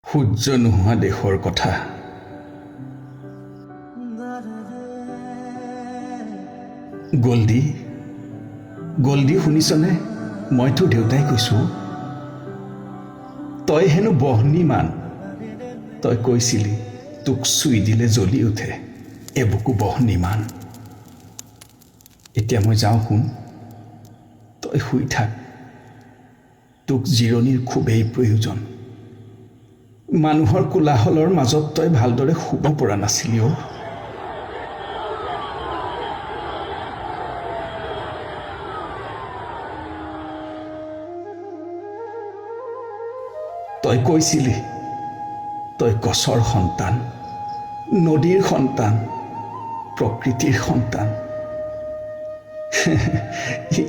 সূৰ্য নোহোৱা দেশৰ কথা। গল্ডি গল্ডি শুনিছনে? মই তোৰ দেউতাই কৈছোঁ। তই হেনো বহ্নিমান। তই কৈছিলি তোক চুই দিলে জ্বলি উঠে, এবুকু বহ্নিমান। এতিয়া মই যাওঁ শুন, তই শুই থাক। তোক জিৰণিৰ খুবেই প্ৰয়োজন। মানুহৰ কোলাহলৰ মাজত তই ভালদৰে শুব পৰা নাছিলি অ'। তই কৈছিলি তই গছৰ সন্তান, নদীৰ সন্তান, প্ৰকৃতিৰ সন্তান।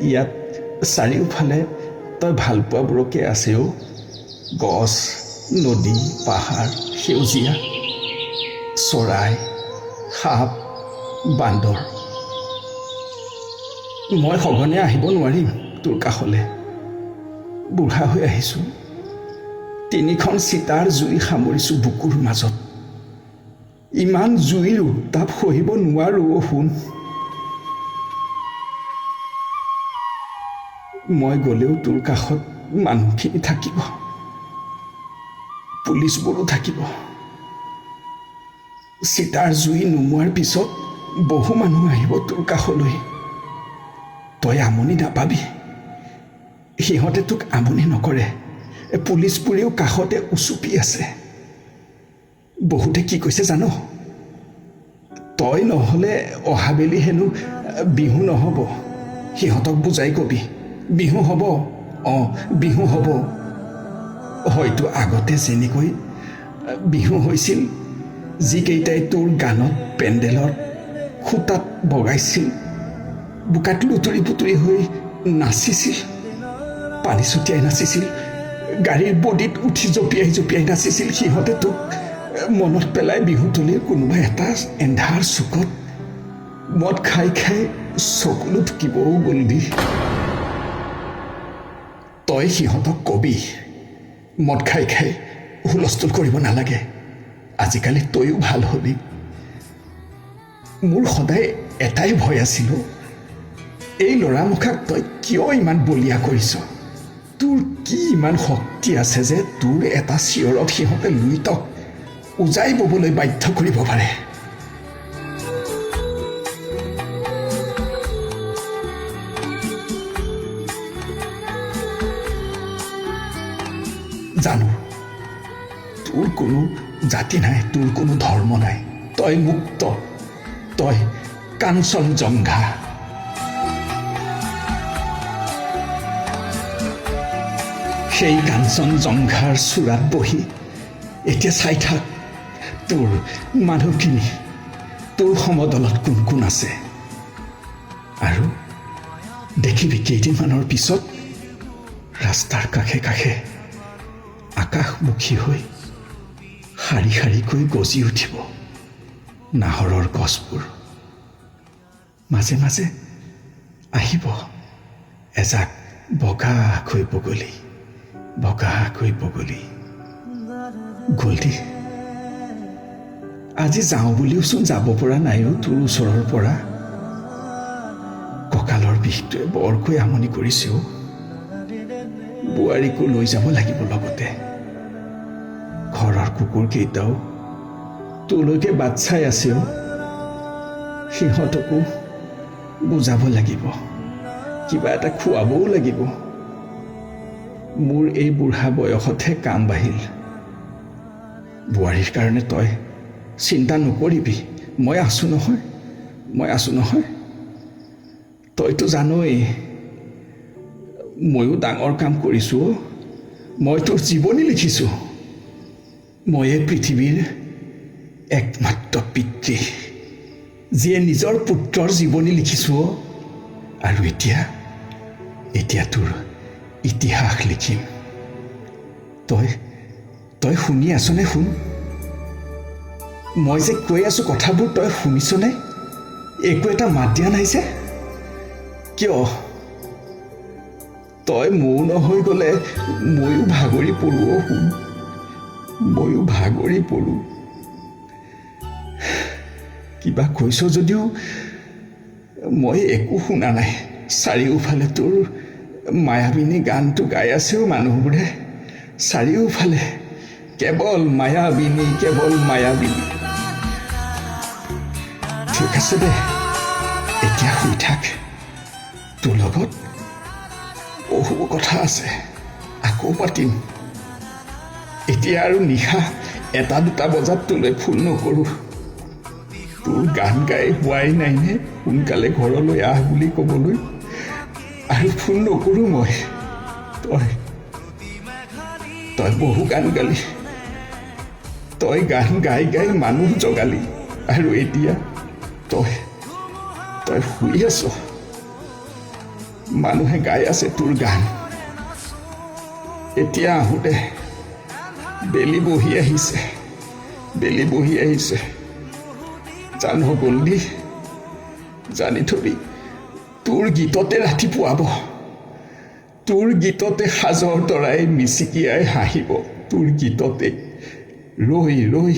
ইয়াত চাৰিওফালে তই ভালপোৱাবোৰকে আছে অ'। গছ, নদী, পাহাৰ, সেউজীয়া, চৰাই, সাপ, বান্দৰ। মই সঘনে আহিব নোৱাৰিম তোৰ কাষলৈ। বুঢ়া হৈ আহিছোঁ। 3খন চিতাৰ জুই সামৰিছোঁ বুকুৰ মাজত। ইমান জুইৰ উত্তাপ সহিব নোৱাৰো অ' শুন। মই গ'লেও তোৰ কাষত মানুহখিনি থাকিব, পুলিচবোৰো থাকিব। চিতাৰ জুই নুমুৱাৰ পিছত বহু মানুহ আহিব তোৰ কাষলৈ। তই আমনি নাপাবি। সিহঁতে তোক আমনি নকৰে। পুলিচবোৰেও কাষতে উচুপি আছে। বহুতে কি কৈছে জান? তই নহ'লে অহাবেলি হেনো বিহু নহ'ব। সিহঁতক বুজাই কবি বিহু হ'ব। বিহু হ'ব। হয়তো আগতে যেনেকৈ বিহু হৈছিল, যিকেইটাই তোৰ গানত পেণ্ডেলৰ খুটাত বগাইছিল, বোকাত লুতুৰি পুতুৰি হৈ নাচিছিল, পানী ছটিয়াই নাচিছিল, গাড়ীৰ বডিত উঠি জঁপিয়াই জঁপিয়াই নাচিছিল, সিহঁতে তোক মনত পেলাই বিহুতলীৰ কোনোবা এটা এন্ধাৰ চুকত মদ খাই খাই চকুলো ঢুকিবও গ'লদি। তই সিহঁতক কবি মদ খাই খাই হুলস্থুল কৰিব নালাগে। আজিকালি তইও ভাল হবি। মোৰ সদায় এটাই ভয় আছিল, এই ল'ৰামখাক তই কিয় ইমান বলিয়া কৰিছ? তোৰ কি ইমান শক্তি আছে যে তোৰ এটা চিঞৰত সিহঁতে লুইতক উজাই ববলৈ বাধ্য কৰিব পাৰে? জানো তোৰ কোনো জাতি নাই, তোৰ কোনো ধৰ্ম নাই। তই মুক্ত, তই কাঞ্চনজংঘা। সেই কাঞ্চনজংঘাৰ চূড়াত বহি এতিয়া চাই থাক তোৰ মানুহখিনি, তোৰ সমদলত কোন কোন আছে। আৰু দেখিবি কেইদিনমানৰ পিছত ৰাস্তাৰ কাষে কাষে আকাশমুখী হৈ শাৰী শাৰীকৈ গজি উঠিব নাহৰৰ গছবোৰ। মাজে মাজে আহিব এজাক বগাকৈ বগলী, বগাকৈ বগলী। গল্ডি, আজি যাওঁ বুলিওচোন যাব পৰা নাইও তোৰ ওচৰৰ পৰা। কঁকালৰ বিষটোৱে বৰকৈ আমনি কৰিছেও। বোৱাৰীকো লৈ যাব লাগিব লগতে। ঘৰৰ কুকুৰকেইটাও তোলৈকে বাট চাই আছেও। সিহঁতকো বুজাব লাগিব, কিবা এটা খুৱাবও লাগিব। মোৰ এই বুঢ়া বয়সতহে কাম বাঢ়িল। বোৱাৰীৰ কাৰণে তই চিন্তা নকৰিবি। মই আছোঁ নহয়, মই আছোঁ নহয়। তইতো জানই ময়ো ডাঙৰ কাম কৰিছোঁ। মই তোৰ জীৱনী লিখিছোঁ। ময়ে পৃথিৱীৰ একমাত্ৰ পিতৃ, যিয়ে নিজৰ পুত্ৰৰ জীৱনী লিখিছোঁ। আৰু এতিয়া তোৰ ইতিহাস লিখিম। তই শুনি আছনে? শুন, মই যে কৈ আছোঁ কথাবোৰ তই শুনিছনে? একো এটা মাত দিয়া নাই যে কিয়? তই মৌন হৈ গ'লে ময়ো ভাগৰি পৰোঁ। শুন, ময়ো ভাগৰি পৰোঁ। কিবা কৈছ যদিও মই একো শুনা নাই। চাৰিওফালে তোৰ মায়াবিনী গানটো গাই আছেও মানুহবোৰে। চাৰিওফালে কেৱল মায়াবিনী, কেৱল মায়াবিনী। ঠিক আছে দে, এতিয়া শুই থাক। তোৰ লগত বহু কথা আছে, আকৌ পাতিম। এতিয়া আৰু নিশা 1-2 বজাত তোলৈ ফোন নকৰোঁ। তোৰ গান গাই হোৱাই নাইনে সোনকালে ঘৰলৈ আহ বুলি ক'বলৈ, আৰু ফোন নকৰোঁ মই। তই বহু গান গালি, তই গান গাই গাই মানুহ জগালি, আৰু এতিয়া তই শুই আছ। মানুহে গাই আছে তোৰ গান। এতিয়া আহোঁতে বেলি বহি আহিছে, বেলি বহি আহিছে। জান গ'লি, জানি থবি, তোৰ গীততে ৰাতি পুৱাব। তোৰ গীততে সাজৰ তৰাই মিচিকিয়াই হাঁহিব। তোৰ গীততে ৰৈ ৰৈ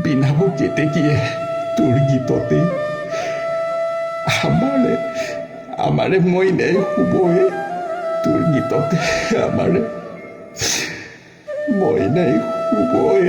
বিনাব কেতেকীয়ে। তোৰ গীততে আমাৰে মইনাই শুবই। তোৰ গীততে আমাৰে মইনাই শুবই।